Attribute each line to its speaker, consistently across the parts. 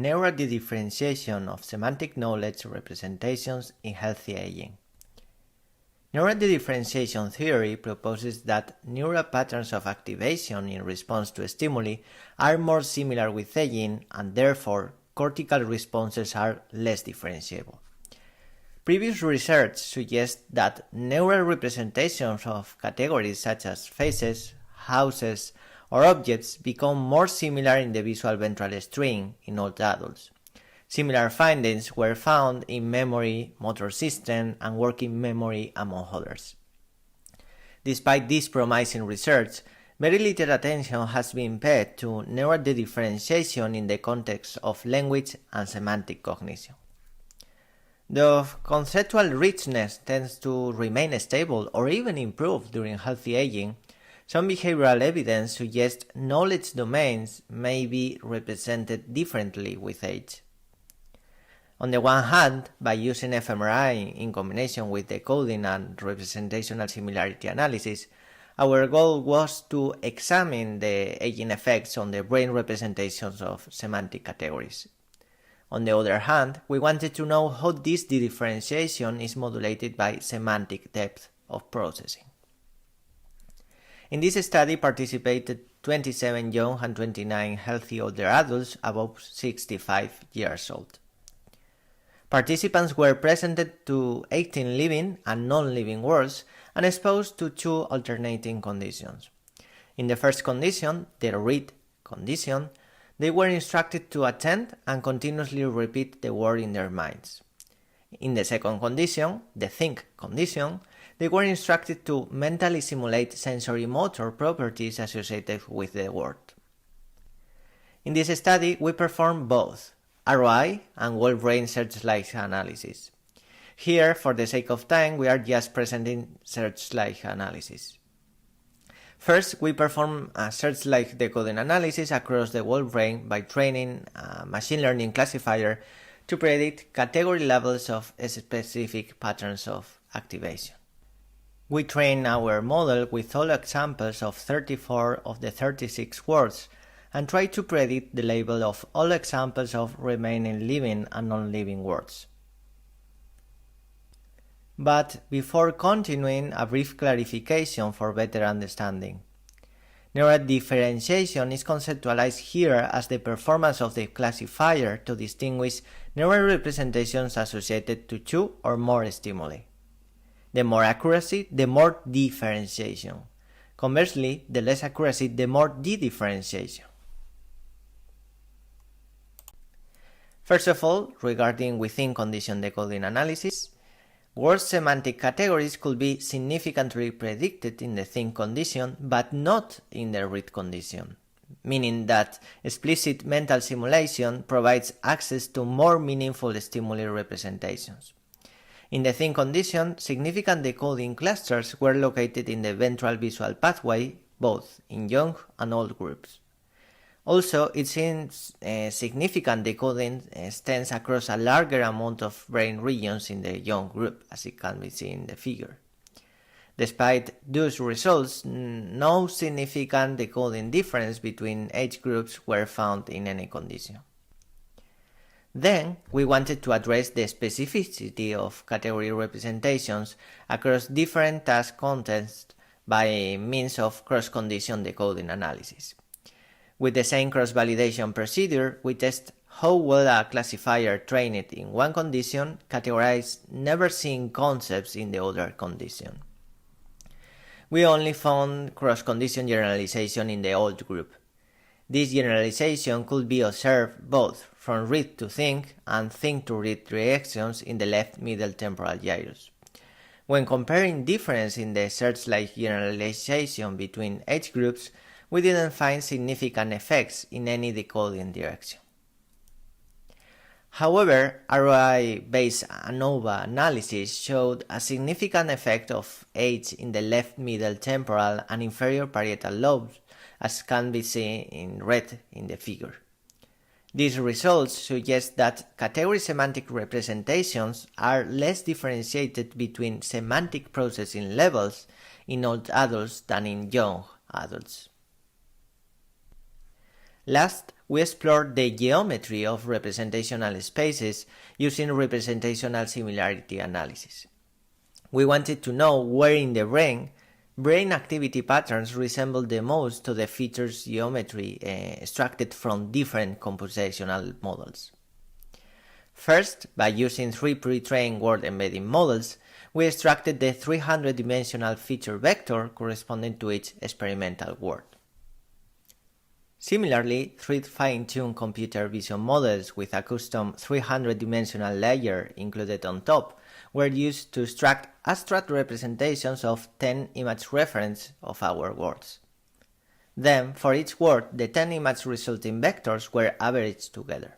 Speaker 1: Neurodifferentiation of semantic knowledge representations in healthy aging. Neurodifferentiation theory proposes that neural patterns of activation in response to stimuli are more similar with aging, and therefore cortical responses are less differentiable. Previous research suggests that neural representations of categories such as faces, houses, or objects become more similar in the visual ventral string in old adults. Similar findings were found in memory, motor system, and working memory, among others. Despite this promising research, very little attention has been paid to neural differentiation in the context of language and semantic cognition. Though conceptual richness tends to remain stable or even improve during healthy aging, some behavioral evidence suggests knowledge domains may be represented differently with age. On the one hand, by using fMRI in combination with decoding and representational similarity analysis, our goal was to examine the aging effects on the brain representations of semantic categories. On the other hand, we wanted to know how this dedifferentiation is modulated by semantic depth of processing. In this study participated 27 young and 29 healthy older adults above 65 years old. Participants were presented to 18 living and non-living worlds and exposed to two alternating conditions. In the first condition, the read condition, they were instructed to attend and continuously repeat the word in their minds. In the second condition, the think condition, they were instructed to mentally simulate sensory motor properties associated with the word. In this study, we performed both ROI and whole brain searchlight analysis. Here, for the sake of time, we are just presenting searchlight analysis. First, we perform a searchlight decoding analysis across the whole brain by training a machine learning classifier to predict category levels of specific patterns of activation. We train our model with all examples of 34 of the 36 words and try to predict the label of all examples of remaining living and non-living words. But before continuing, a brief clarification for better understanding. Neural differentiation is conceptualized here as the performance of the classifier to distinguish neural representations associated to two or more stimuli. The more accuracy, the more differentiation. Conversely, the less accuracy, the more dedifferentiation. First of all, regarding within condition decoding analysis, word semantic categories could be significantly predicted in the think condition, but not in the read condition, meaning that explicit mental simulation provides access to more meaningful stimuli representations. In the think condition, significant decoding clusters were located in the ventral visual pathway, both in young and old groups. Also, it seems significant decoding extends across a larger amount of brain regions in the young group, as it can be seen in the figure. Despite those results, no significant decoding difference between age groups were found in any condition. Then, we wanted to address the specificity of category representations across different task contexts by means of cross-condition decoding analysis. With the same cross-validation procedure, we test how well a classifier trained in one condition categorizes never-seen concepts in the other condition. We only found cross-condition generalization in the old group. This generalization could be observed both from read to think and think to read reactions in the left middle temporal gyrus. When comparing difference in the searchlight generalization between age groups, we didn't find significant effects in any decoding direction. However, ROI-based ANOVA analysis showed a significant effect of age in the left middle temporal and inferior parietal lobes, as can be seen in red in the figure. These results suggest that category semantic representations are less differentiated between semantic processing levels in old adults than in young adults. Last, we explored the geometry of representational spaces using representational similarity analysis. We wanted to know where in the brain activity patterns resemble the most to the features geometry extracted from different compositional models. First, by using 3 pre-trained word embedding models, we extracted the 300-dimensional feature vector corresponding to each experimental word. Similarly, 3 fine-tuned computer vision models with a custom 300-dimensional layer included on top were used to extract abstract representations of 10 image references of our words. Then, for each word, the 10 image resulting vectors were averaged together.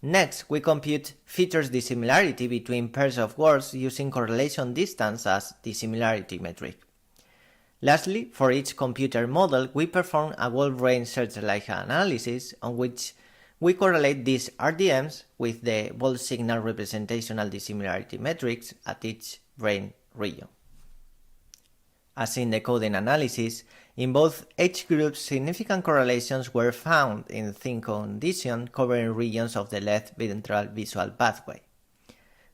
Speaker 1: Next, we compute features dissimilarity between pairs of words using correlation distance as the similarity metric. Lastly, for each computer model, we perform a whole range search-like analysis on which we correlate these RDMs with the bold signal representational dissimilarity metrics at each brain region. As in the coding analysis, in both age groups significant correlations were found in thin condition covering regions of the left ventral visual pathway.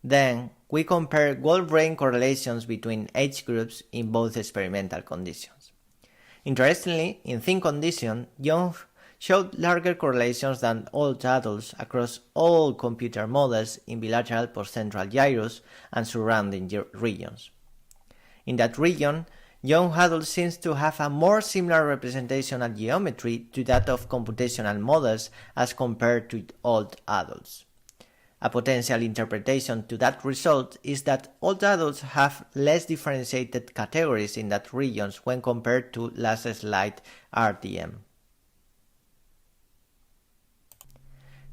Speaker 1: Then, we compare whole brain correlations between age groups in both experimental conditions. Interestingly, in thin condition, young showed larger correlations than old adults across all computer models in bilateral postcentral gyrus and surrounding regions. In that region, young adults seem to have a more similar representational geometry to that of computational models as compared to old adults. A potential interpretation to that result is that old adults have less differentiated categories in that regions when compared to last slide RDM.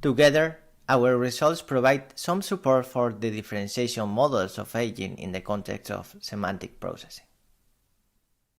Speaker 1: Together, our results provide some support for the differentiation models of aging in the context of semantic processing.